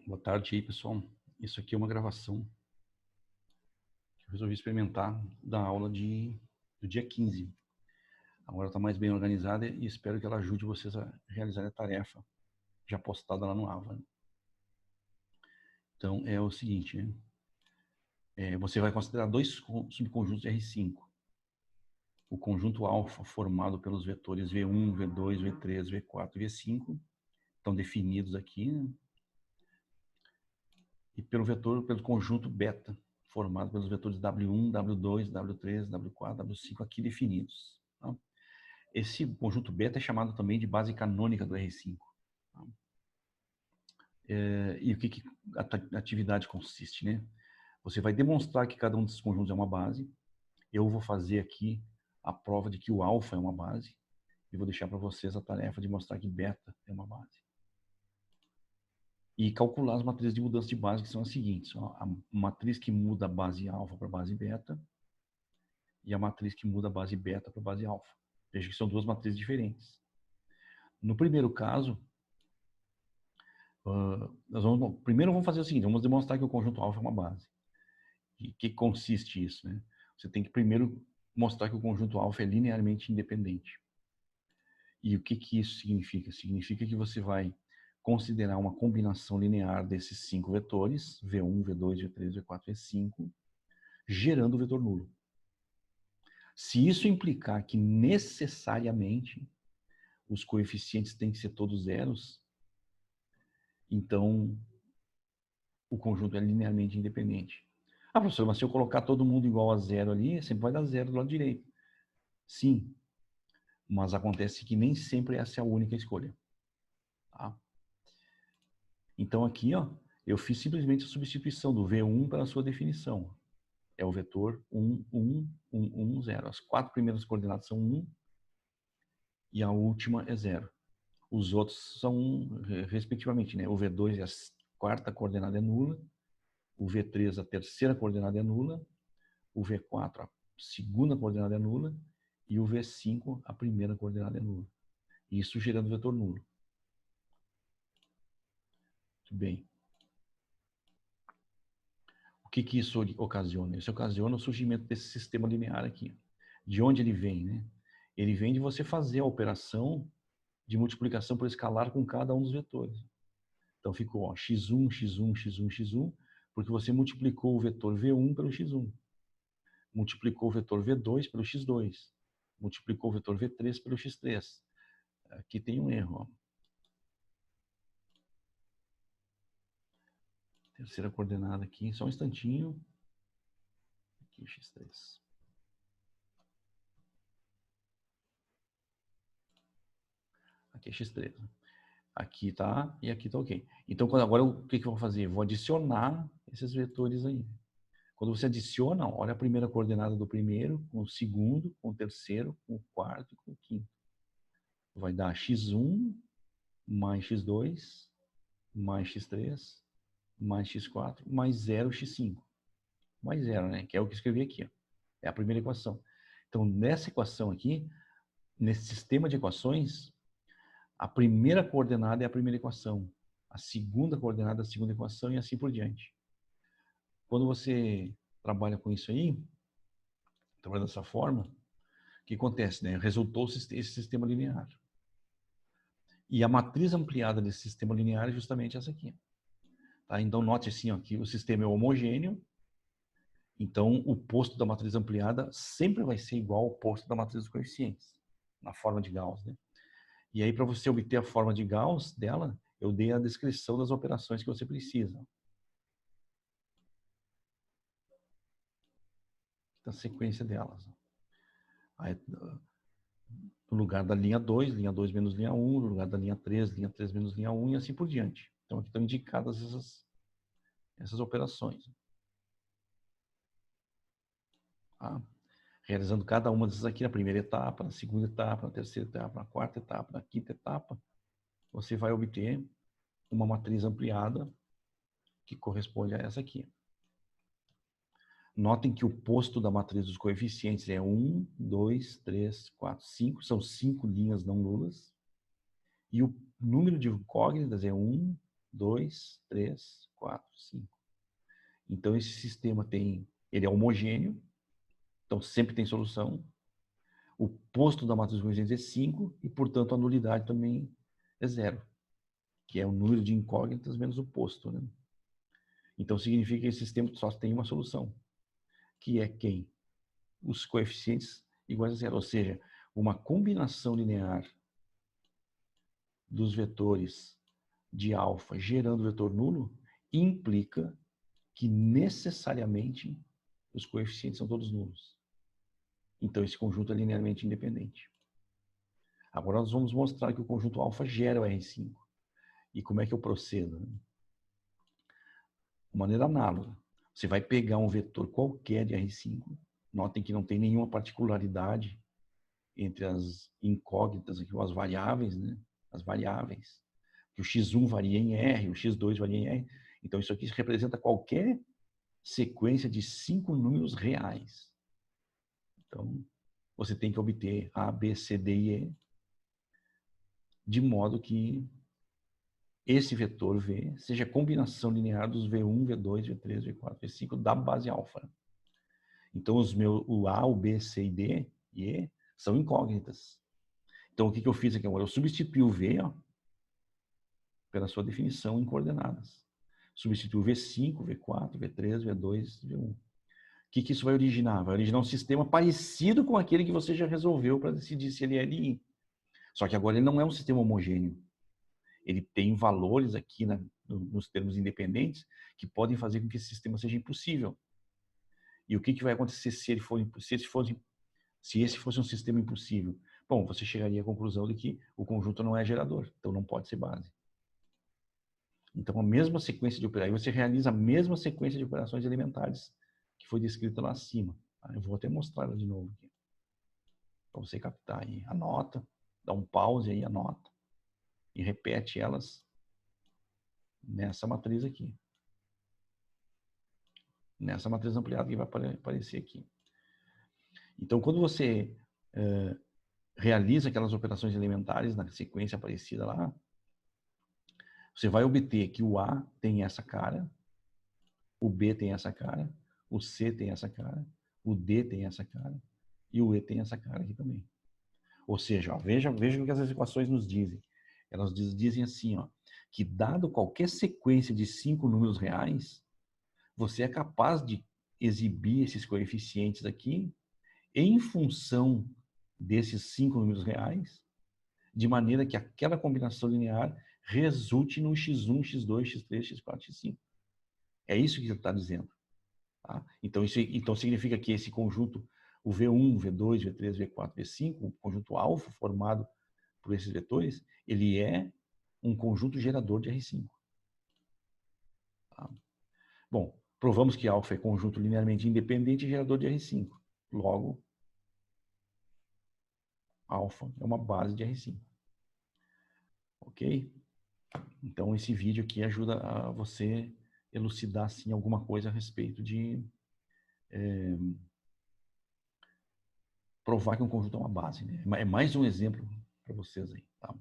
Boa tarde aí, pessoal. Isso aqui é uma gravação que eu resolvi experimentar da aula do dia 15. Agora está mais bem organizada e espero que ela ajude vocês a realizar a tarefa já postada lá no AVA. Então, é o seguinte, né? Você vai considerar dois subconjuntos de R5. O conjunto alfa formado pelos vetores V1, V2, V3, V4 e V5 estão definidos aqui, né? E pelo conjunto beta, formado pelos vetores W1, W2, W3, W4, W5 aqui definidos. Tá? Esse conjunto beta é chamado também de base canônica do R5. Tá? E o que a atividade consiste, né? Você vai demonstrar que cada um desses conjuntos é uma base. Eu vou fazer aqui a prova de que o alfa é uma base. E vou deixar para vocês a tarefa de mostrar que beta é uma base. E calcular as matrizes de mudança de base, que são as seguintes. Ó, a matriz que muda a base alfa para a base beta e a matriz que muda a base beta para a base alfa. Veja que são duas matrizes diferentes. No primeiro caso, primeiro vamos fazer o seguinte, vamos demonstrar que o conjunto alfa é uma base. E que consiste isso, né? Você tem que primeiro mostrar que o conjunto alfa é linearmente independente. E o que isso significa? Significa que você vai considerar uma combinação linear desses 5 vetores, V1, V2, V3, V4, V5, gerando o vetor nulo. Se isso implicar que necessariamente os coeficientes têm que ser todos zeros, então o conjunto é linearmente independente. Ah, professor, mas se eu colocar todo mundo igual a zero ali, sempre vai dar zero do lado direito. Sim, mas acontece que nem sempre essa é a única escolha. Tá? Então aqui, ó, eu fiz simplesmente a substituição do V1 para a sua definição. É o vetor 1, 1, 1, 1, 0. As 4 primeiras coordenadas são 1 e a última é 0. Os outros são, respectivamente, né? O V2 é a quarta coordenada é nula, o V3 a terceira coordenada é nula, o V4 a segunda coordenada é nula e o V5 a primeira coordenada é nula. Isso gerando vetor nulo. Muito bem. O que isso ocasiona? Isso ocasiona o surgimento desse sistema linear aqui. De onde ele vem, né? Ele vem de você fazer a operação de multiplicação por escalar com cada um dos vetores. Então ficou ó, x1, x1, x1, x1, porque você multiplicou o vetor v1 pelo x1. Multiplicou o vetor v2 pelo x2. Multiplicou o vetor v3 pelo x3. Aqui tem um erro. Ó. Terceira coordenada aqui, só um instantinho. Aqui x3. Aqui é x3. Aqui tá e aqui tá ok. Então agora o que eu vou fazer? Vou adicionar esses vetores aí. Quando você adiciona, olha a primeira coordenada do primeiro, com o segundo, com o terceiro, com o quarto e com o quinto. Vai dar x1 mais x2 mais x3 mais x4 mais 0 x5. Mais 0, né? Que é o que eu escrevi aqui. Ó. É a primeira equação. Então, nessa equação aqui, nesse sistema de equações, a primeira coordenada é a primeira equação. A segunda coordenada é a segunda equação e assim por diante. Quando você trabalha com isso aí, trabalha dessa forma, o que acontece? Né? Resultou esse sistema linear. E a matriz ampliada desse sistema linear é justamente essa aqui. Tá? Então, note assim, ó, que o sistema é homogêneo, então o posto da matriz ampliada sempre vai ser igual ao posto da matriz dos coeficientes, na forma de Gauss. Né? E aí, para você obter a forma de Gauss dela, eu dei a descrição das operações que você precisa. A sequência delas. Aí, no lugar da linha 2 menos linha 1, no lugar da linha 3 menos linha 1 e assim por diante. Então aqui estão indicadas essas operações. Tá? Realizando cada uma dessas aqui na primeira etapa, na segunda etapa, na terceira etapa, na quarta etapa, na quinta etapa, você vai obter uma matriz ampliada que corresponde a essa aqui. Notem que o posto da matriz dos coeficientes é 1, 2, 3, 4, 5. São 5 linhas não nulas. E o número de incógnitas é 1, 2, 3, 4, 5. Então, esse sistema ele é homogêneo, então sempre tem solução. O posto da matriz convergente é 5 e, portanto, a nulidade também é 0, que é o número de incógnitas menos o posto, né? Então, significa que esse sistema só tem uma solução, que é quem? Os coeficientes iguais a 0, ou seja, uma combinação linear dos vetores de alfa gerando vetor nulo implica que necessariamente os coeficientes são todos nulos. Então, esse conjunto é linearmente independente. Agora, nós vamos mostrar que o conjunto alfa gera o R5. E como é que eu procedo? De maneira análoga. Você vai pegar um vetor qualquer de R5. Notem que não tem nenhuma particularidade entre as incógnitas, aqui, as variáveis, né? As variáveis. Que o x1 varia em R, o x2 varia em R. Então, isso aqui representa qualquer sequência de 5 números reais. Então, você tem que obter A, B, C, D e E, de modo que esse vetor V seja a combinação linear dos V1, V2, V3, V4, V5 da base alfa. Então, o A, o B, C e D e E são incógnitas. Então, o que eu fiz aqui agora? Eu substituí o V, ó, pela sua definição em coordenadas. Substitui o V5, V4, V3, V2, V1. O que isso vai originar? Vai originar um sistema parecido com aquele que você já resolveu para decidir se ele é LI. Só que agora ele não é um sistema homogêneo. Ele tem valores aqui nos termos independentes que podem fazer com que esse sistema seja impossível. E o que vai acontecer se esse fosse um sistema impossível? Bom, você chegaria à conclusão de que o conjunto não é gerador, então não pode ser base. Então, a mesma sequência de operações, você realiza a mesma sequência de operações elementares que foi descrita lá acima. Eu vou até mostrar ela de novo aqui, para você captar aí. Anota, dá um pause aí, anota, e repete elas nessa matriz aqui. Nessa matriz ampliada que vai aparecer aqui. Então, quando você realiza aquelas operações elementares na sequência aparecida lá, você vai obter que o A tem essa cara, o B tem essa cara, o C tem essa cara, o D tem essa cara e o E tem essa cara aqui também. Ou seja, ó, veja o que essas equações nos dizem. Elas dizem assim, ó, que dado qualquer sequência de 5 números reais, você é capaz de exibir esses coeficientes aqui em função desses 5 números reais, de maneira que aquela combinação linear resulte no x1, x2, x3, x4, x5. É isso que ele está dizendo. Tá? Então significa que esse conjunto, o V1, V2, V3, V4, V5, o conjunto alfa formado por esses vetores, ele é um conjunto gerador de R5. Tá? Bom, provamos que alfa é conjunto linearmente independente e gerador de R5. Logo, alfa é uma base de R5. Ok? Então, esse vídeo aqui ajuda a você elucidar, assim, alguma coisa a respeito de provar que um conjunto é uma base. Né? É mais um exemplo para vocês aí. Tá?